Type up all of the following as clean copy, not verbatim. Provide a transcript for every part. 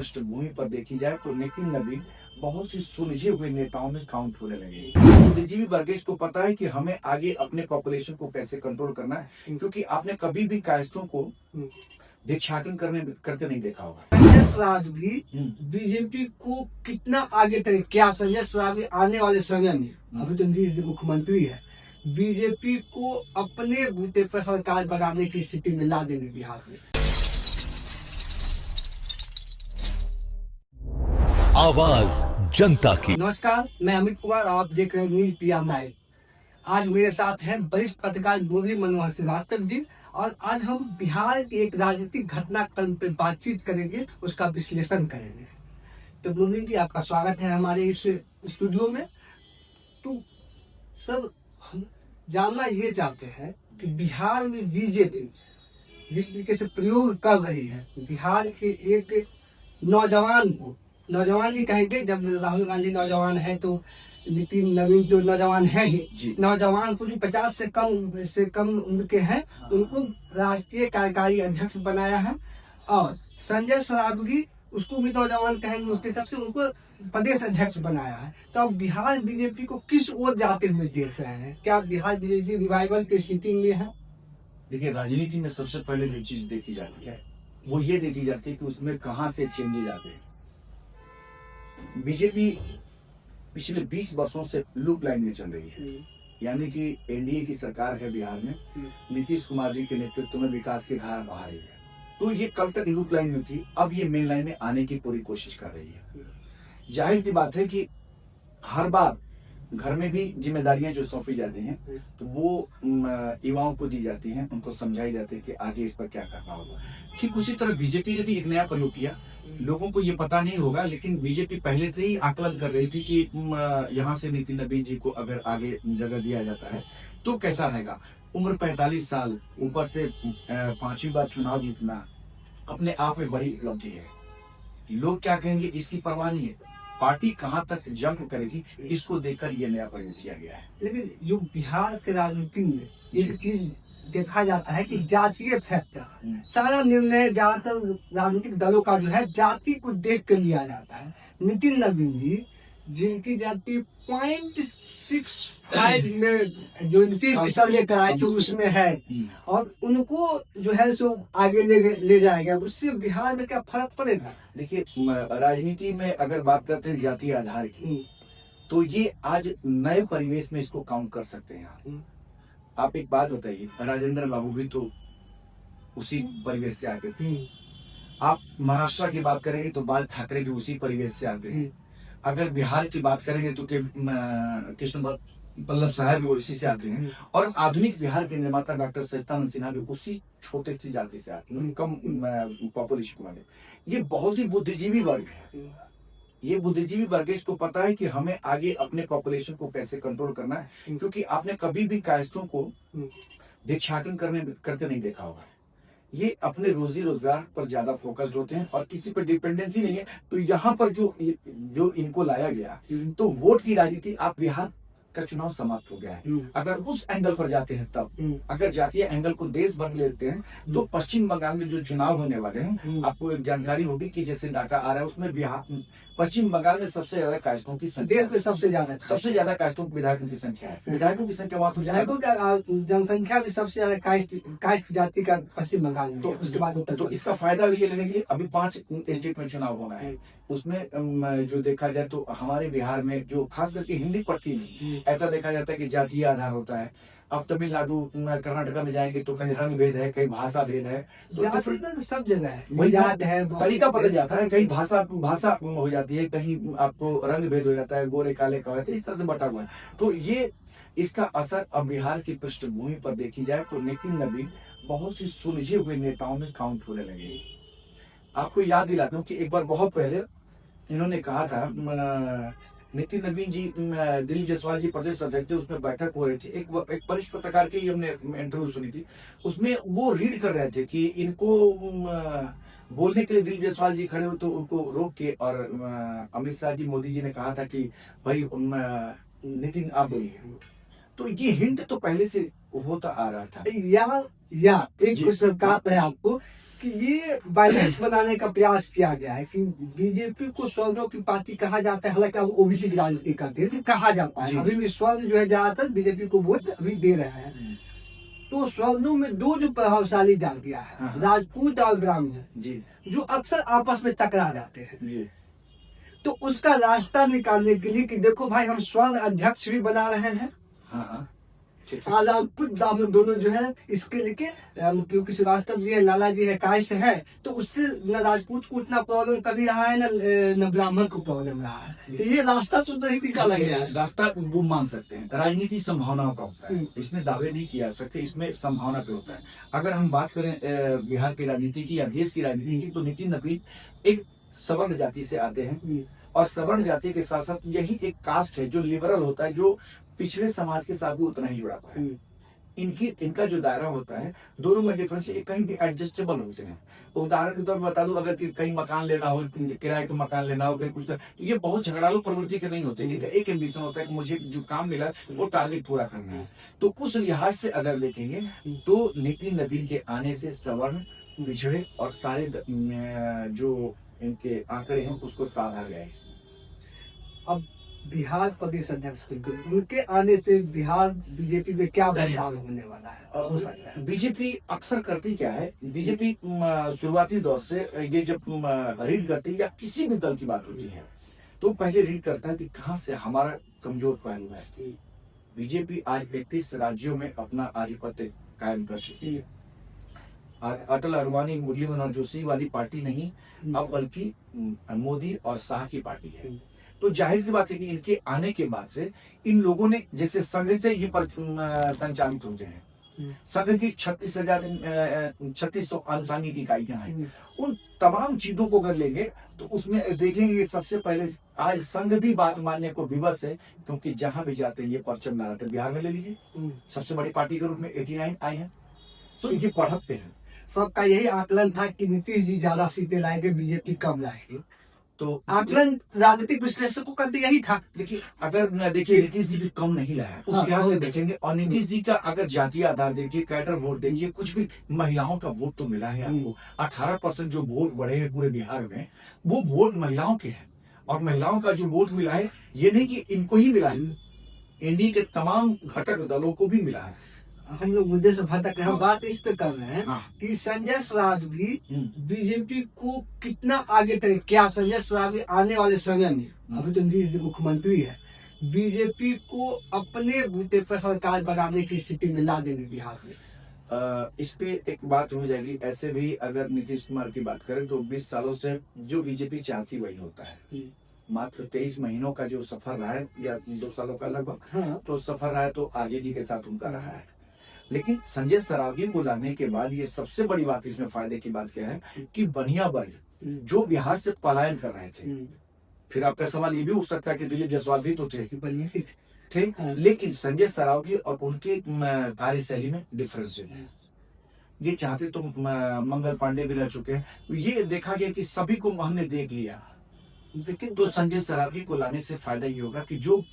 पृष्ठभूमि पर देखी जाए तो नितिन नवीन बहुत सी सुलझे हुए नेताओं में काउंट होने लगे। बुद्धिजीवी वर्गेश को पता है कि हमें आगे अपने पॉपुलेशन को कैसे कंट्रोल करना है, क्योंकि आपने कभी भी कायस्थों को भिक्षाटन करते नहीं देखा होगा। संजय सरावगी बीजेपी को कितना आगे तक, क्या संजय सरावगी आने वाले समय में, अभी तो नीतीश जी मुख्यमंत्री है, बीजेपी को अपने बूते पर सरकार बनाने की स्थिति में ला देंगे बिहार में? आवाज जनता की। नमस्कार, मैं अमित कुमार, आप देख रहे हैं न्यूज पीएम लाइव। आज मेरे साथ हैं वरिष्ठ पत्रकार मुरली मनोहर श्रीवास्तव जी, और आज हम बिहार के एक राजनीतिक घटनाक्रम पर बातचीत करेंगे, उसका विश्लेषण करेंगे। तो मुरली जी, आपका स्वागत है हमारे इस स्टूडियो में। तो सर, हम जानना ये चाहते हैं कि बिहार में बीजेपी जिस तरीके से प्रयोग कर रही है, बिहार के एक नौजवान को, नौजवान ही कहेंगे, जब राहुल गांधी नौजवान है तो नितिन नवीन तो नौजवान है ही, नौजवान को भी 50 से कम उम्र के हैं, उनको राष्ट्रीय कार्यकारी अध्यक्ष बनाया है। और संजय सरावगी, उसको भी नौजवान कहेंगे उसके हिसाब से, उनको प्रदेश अध्यक्ष बनाया है। तो अब बिहार बीजेपी को किस ओर जाते हुए देख रहे हैं? क्या बिहार बीजेपी रिवाइवल की स्थिति में है? देखिए, राजनीति में सबसे पहले जो चीज देखी जाती है वो ये देखी जाती है कि उसमें कहां से चेंजेज आते हैं। बीजेपी पिछले 20 वर्षों से लूप लाइन में चल रही है, यानी कि एनडीए की सरकार है बिहार में, नीतीश कुमार जी के नेतृत्व में विकास की धारा बहा रही है। तो ये कल तक लूप लाइन में थी, अब ये मेन लाइन में आने की पूरी कोशिश कर रही है। जाहिर सी बात है कि हर बार घर में भी जिम्मेदारियां जो सौंपी जाती हैं तो वो युवाओं को दी जाती हैं, उनको समझाई जाती है कि आगे इस पर क्या करना होगा। ठीक उसी तरह बीजेपी ने भी एक नया प्रयोग किया। लोगों को ये पता नहीं होगा, लेकिन बीजेपी पहले से ही आकलन कर रही थी कि यहाँ से नितिन नवीन जी को अगर आगे जगह दिया जाता है तो कैसा रहेगा। उम्र 45 साल, ऊपर से 5वीं बार चुनाव जीतना अपने आप में बड़ी उपलब्धि है। लोग क्या कहेंगे इसकी परवाह नहीं है, पार्टी कहाँ तक जंप करेगी इसको देखकर ये नया प्रयोग किया गया है। लेकिन जो बिहार के राजनीति में एक चीज देखा जाता है कि जातीय फैक्टर, सारा निर्णय ज्यादातर राजनीतिक दलों का जो है जाति को देख कर लिया जाता है। नितिन नवीन जी, जिनकी जाति 0.65 में जो नीतीश लेकर आए थे उसमें है, और उनको जो है सो आगे ले जाएगा, उससे बिहार में क्या फर्क पड़ेगा? देखिए, राजनीति में अगर बात करते हैं जातीय आधार की, तो ये आज नए परिवेश में इसको काउंट कर सकते हैं। आप एक बात बताइए, राजेंद्र बाबू भी तो उसी परिवेश से आते थे। आप महाराष्ट्र की बात करेंगे तो बाल ठाकरे भी उसी परिवेश से आते हैं। अगर बिहार की बात करेंगे तो कृष्ण बल्लभ साहब भी उसी से आते हैं, और आधुनिक बिहार के निर्माता डॉक्टर सचिदानंद सिन्हा भी उसी छोटे सी जाति से आते हैं, कम पॉपुलेशन वाले। ये बहुत ही बुद्धिजीवी वर्ग है। ये बुद्धिजीवी वर्ग है, इसको पता है कि हमें आगे अपने पॉपुलेशन को कैसे कंट्रोल करना है, क्योंकि आपने कभी भी कायस्थों को भिक्षाटन करते नहीं देखा होगा। ये अपने रोजी रोजगार पर ज्यादा फोकस्ड होते हैं और किसी पर डिपेंडेंसी नहीं है। तो यहाँ पर जो इनको लाया गया, तो वोट की राजनीति, आप बिहार का चुनाव समाप्त हो गया है। अगर उस एंगल पर जाते हैं तब, अगर जातीय एंगल को देश भर लेते हैं तो पश्चिम बंगाल में जो चुनाव होने वाले हैं, आपको एक जानकारी होगी कि जैसे डाटा आ रहा है उसमें बिहार, पश्चिम बंगाल में सबसे ज्यादा कायस्थों की संख्या, देश में सबसे ज्यादा कायस्थों विधायकों की संख्या है। विधायकों की संख्या, वहां विधायकों का जनसंख्या भी सबसे ज्यादा कायस्थ जाति का पश्चिम बंगाल में, तो उसके बाद तो इसका फायदा ये लेने के लिए अभी 5 स्टेट में चुनाव होना है। उसमें जो देखा जाए तो हमारे बिहार में जो खास करके हिंदी पट्टी में ऐसा देखा जाता है कि जातीय आधार होता है। अब तमिलनाडु, कर्नाटका में जाएंगे तो कहीं रंग भेद है, कहीं भाषा भेद है, तो सब जगह है, वही तरीका बदल जाता है। कहीं भाषा हो जाती है, कहीं आपको रंग भेद हो जाता है, गोरे काले का होता है, इस तरह से बटा हुआ है। तो ये इसका असर अब बिहार की पृष्ठभूमि पर देखी जाए तो नितिन नवीन बहुत सी सुलझे हुए नेताओं में काउंट होने लगे। आपको याद दिलाता हूँ कि एक बार बहुत पहले इन्होंने कहा था, नितिन नवीन जी, दिलीप जायसवाल जी प्रदेश अध्यक्ष थे, उसमें बैठक हो रही थी। एक वरिष्ठ पत्रकार की हमने इंटरव्यू सुनी थी, उसमें वो रीड कर रहे थे कि इनको बोलने के लिए दिलीप जायसवाल जी खड़े हो तो उनको रोक के, और अमित शाह जी, मोदी जी ने कहा था कि भाई नितिन आप बोलिए। तो ये हिंट तो पहले से होता आ रहा था। या एक जी। क्वेश्चन का है आपको कि ये बैलेंस बनाने का प्रयास किया गया है कि बीजेपी को स्वर्णों की पार्टी कहा जाता है, हालांकि अब ओबीसी की राजनीति करते हैं, लेकिन कहा जाता जी, है अभी भी स्वर्ण जो है ज्यादातर बीजेपी को वोट अभी दे रहे हैं। तो स्वर्णों में दो जो प्रभावशाली जातियां हैं, हाँ। राजपूत और ब्राह्मण, जी जो अक्सर आपस में टकरा जाते हैं, जी तो उसका रास्ता निकालने के लिए कि देखो भाई हम स्वर्ण अध्यक्ष भी बना रहे हैं हाँ हाँ ठीक है। और राजपूत ब्राह्मण दोनों जो है इसके लेके क्योंकि श्रीवास्तव जी है, लाला जी है, कास्ट है, तो उससे न राजपूत को उतना प्रॉब्लम कभी रहा है न ब्राह्मण को प्रॉब्लम रहा है। तो ये रास्ता तो नहीं निकाला गया है। रास्ता वो मान सकते हैं, राजनीति संभावनाओं का होता है, हम्म। इसमें दावे नहीं किया जा सकते, इसमें संभावना पे होता है। अगर हम बात करें बिहार की राजनीति की या देश की राजनीति की, तो नितिन नबीन एक सवर्ण जाति से आते हैं और सवर्ण जाति के साथ साथ यही एक कास्ट है जो लिबरल होता है, जो पिछड़े समाज के साथ भी उतना ही जुड़ा हुआ है। इनका जो दायरा होता है, दोनों में डिफरेंस कहीं भी एडजस्टेबल होते हैं। उदाहरण के तौर पर बता दूं, अगर कहीं मकान लेना हो, किराए का मकान लेना हो, कहीं कुछ, तो ये बहुत झगड़ालू प्रवृत्ति के नहीं होते। इनका एक एम्बिशन होता है कि मुझे जो काम मिला वो टारगेट पूरा करना है। तो उस लिहाज से अगर देखेंगे तो नितिन नबीन के आने से सवर्ण, पिछड़े और सारे जो इनके आंकड़े हैं उसको साधा गया है इसमें। अब बिहार प्रदेश अध्यक्ष उनके आने से बिहार बीजेपी में क्या बदलाव होने वाला है, हो सकता है? बीजेपी अक्सर करती क्या है, बीजेपी शुरुआती दौर से ये जब रीड करती है या किसी भी दल की बात होती है, तो पहले रीड करता है कि कहाँ से हमारा कमजोर पहलू है। बीजेपी आज 31 राज्यों में अपना आधिपत्य कायम कर चुकी है। अटल, अडवाणी, मुरली मनोहर जोशी वाली पार्टी नहीं, अब बल्कि मोदी और शाह की पार्टी है। तो जाहिर सी बात है कि इनके आने के बाद से इन लोगों ने, जैसे संघ से ये संचालित होते हैं, संघ की 3600 आनुषंगिक इकाइयां हैं, उन तमाम चीजों को अगर लेंगे तो उसमें देखेंगे कि सबसे पहले आज संघ भी बात मानने को विवश है, क्योंकि जहां भी जाते हैं ये परचम लहराते हैं। बिहार में ले लीजिए, सबसे बड़ी पार्टी के रूप में 89 आई है, तो ये बढ़त पे है। सबका यही आकलन था कि नीतीश जी ज्यादा सीटें लाएंगे, बीजेपी कम लाएगी। तो आकलन राजनीतिक विश्लेषकों का भी यही था। देखिए, अगर देखिए नीतीश जी भी कम नहीं लाया, उस लिहाज से देखेंगे। और नीतीश जी का अगर जातीय आधार देखिए, कैडर वोट देखिए, कुछ भी महिलाओं का वोट तो मिला है आपको। 18% जो वोट बढ़े हैं पूरे बिहार में, वो वोट महिलाओं के हैं। और महिलाओं का जो वोट मिला है, ये नहीं कि इनको ही मिला है, इंडिया के तमाम घटक दलों को भी मिला है। हम लोग मुद्दे से भटक रहे हैं, बात इस पे कर रहे हैं हाँ। कि संजय सरावगी बीजेपी को कितना आगे तक, क्या संजय सरावगी आने वाले समय में, अभी तो नीतीश जी मुख्यमंत्री है, बीजेपी को अपने बूते पर सरकार बनाने की स्थिति में ला देंगे बिहार में? इस पे एक बात हो जाएगी। ऐसे भी अगर नीतीश कुमार की बात करें तो 20 सालों से जो बीजेपी चाहती वही होता है। मात्र 23 महीनों का जो सफर रहा है, या 2 सालों का लगभग, हाँ। तो सफर रहा है तो आरजेडी के साथ उनका रहा है। लेकिन संजय सरावगी को लाने के बाद ये सबसे बड़ी बात, इसमें फायदे की बात क्या है कि बनिया वर्ग जो बिहार से पलायन कर रहे थे, फिर आपका सवाल ये भी उठ सकता है कि दिलीप जायसवाल भी तो थे, हाँ। लेकिन संजय सरावगी और उनके कार्यशैली में डिफरेंस है। ये चाहते तो मंगल पांडे भी रह चुके हैं। तो ये देखा गया कि सभी को हमने देख लिया, लेकिन तो संजय सरावगी को लाने से फायदा ये होगा कि जो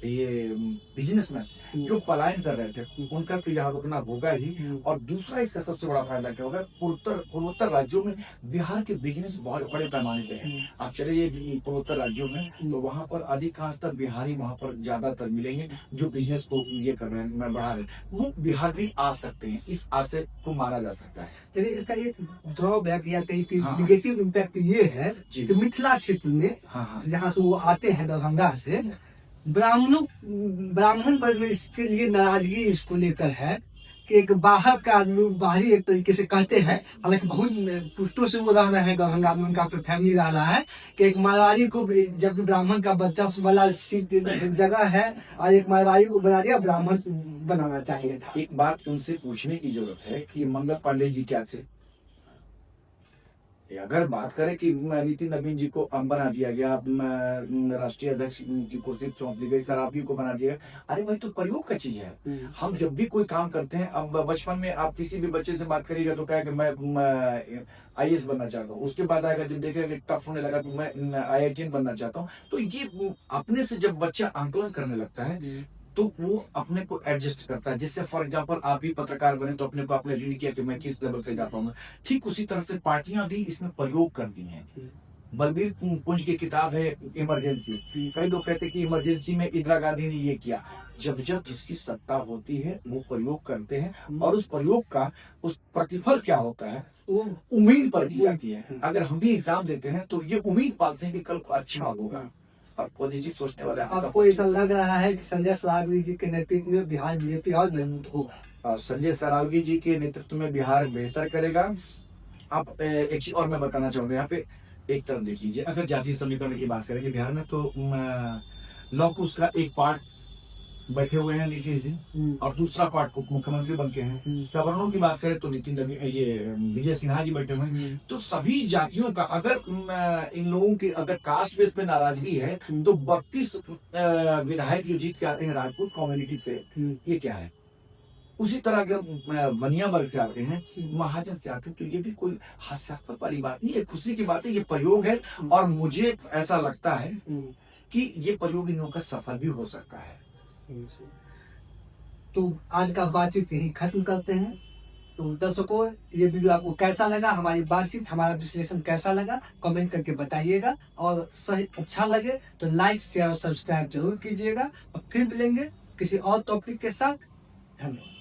ये बिजनेसमैन जो पलायन कर रहे थे उनका तो यहाँ रुकना होगा ही। और दूसरा इसका सबसे बड़ा फायदा क्या होगा, पूर्वोत्तर राज्यों में बिहार के बिजनेस बहुत बड़े पैमाने पे है। आप चले जाइए पूर्वोत्तर राज्यों में, तो वहाँ पर अधिकांशतः बिहारी वहाँ पर ज्यादातर मिलेंगे जो बिजनेस को ये कर रहे हैं, बढ़ा रहे हैं, वो बिहार भी आ सकते हैं। इस आशय को माना जा सकता है। लेकिन इसका एक ड्रॉबैक या कहीं की हाँ। निगेटिव इम्पैक्ट ये है जी। कि मिथिला क्षेत्र में, हाँ हाँ जहाँ से वो आते हैं दरभंगा से, ब्राह्मण वर्ग में इसके लिए नाराजगी इसको लेकर है कि एक बाहर का लोग, बाहरी एक तरीके से कहते हैं, हालांकि बहुत पुष्टों से वो रह रहे हैं दरभंगा में, उनका तो फैमिली रह रहा है कि एक मारवाड़ी को, जबकि ब्राह्मण का बच्चा वाला सीट जगह है, और एक मारवाड़ी को बना दिया, ब्राह्मण बनाना चाहिए था। एक बात उनसे पूछने की जरूरत है कि मंगल पांडे जी क्या थे। अगर बात करें कि नितिन नबीन जी को बना दिया गया, राष्ट्रीय अध्यक्ष की कुर्सी सौंप दी गई, सरावगी को बना दिया गया, अरे भाई तो प्रयोग का चीज है। हम जब भी कोई काम करते हैं, अब बचपन में आप किसी भी बच्चे से बात करिएगा तो कहेगा मैं IAS बनना चाहता हूँ, उसके बाद आएगा जब देखेगा कि टफ होने लगा तो मैं IITian बनना चाहता हूँ। तो ये अपने से जब बच्चा आंकलन करने लगता है तो वो अपने को एडजस्ट करता है। जैसे फॉर एग्जांपल आप भी पत्रकार बने तो अपने को आपने रीड किया कि मैं किस लेवल पे जा पाऊंगा, ठीक उसी तरह से पार्टियां भी इसमें प्रयोग कर दी हैं। बलबीर पुंज की किताब है इमरजेंसी। कई लोग कहते हैं कि इमरजेंसी में इंदिरा गांधी ने ये किया। जब जब जिसकी सत्ता होती है वो प्रयोग करते हैं, और उस प्रयोग का उस प्रतिफल क्या होता है वो उम्मीद पर की जाती है। अगर हम भी एग्जाम देते हैं तो ये उम्मीद पालते हैं कि कल को अच्छा होगा, और पॉजिटिव सोचने वाले आपको ऐसा लग रहा है कि संजय सरावगी जी के नेतृत्व में बिहार बीजेपी और मजबूत होगा? संजय सरावगी जी के नेतृत्व में बिहार बेहतर करेगा। आप एक चीज और मैं बताना चाहूंगा यहाँ पे, एक तरफ देख लीजिए, अगर जातीय समीकरण की बात करेंगे बिहार में तो लॉकुश का एक पार्ट बैठे हुए हैं नीतीश जी, और दूसरा पार्ट उप मुख्यमंत्री बन के हैं। सवर्णों की बात करें तो ये विजय सिन्हा जी बैठे हुए हैं। तो सभी जातियों का अगर इन लोगों की अगर कास्ट बेस पे नाराजगी है तो 32 विधायक जो जीत के आते हैं राजपूत कम्युनिटी से, ये क्या है? उसी तरह अगर बनिया वर्ग से आते हैं, महाजन से आते हैं, तो ये भी कोई हास्यास्पद वाली बात नहीं है, खुशी की बात है। ये प्रयोग है, और मुझे ऐसा लगता है कि ये प्रयोग इन लोगों का सफल भी हो सकता है। तो आज का बातचीत यही खत्म करते हैं। तो दर्शकों, ये वीडियो आपको कैसा लगा, हमारी बातचीत, हमारा विश्लेषण कैसा लगा, कमेंट करके बताइएगा। और सही अच्छा लगे तो लाइक, शेयर और सब्सक्राइब जरूर कीजिएगा। और फिर मिलेंगे किसी और टॉपिक के साथ। धन्यवाद।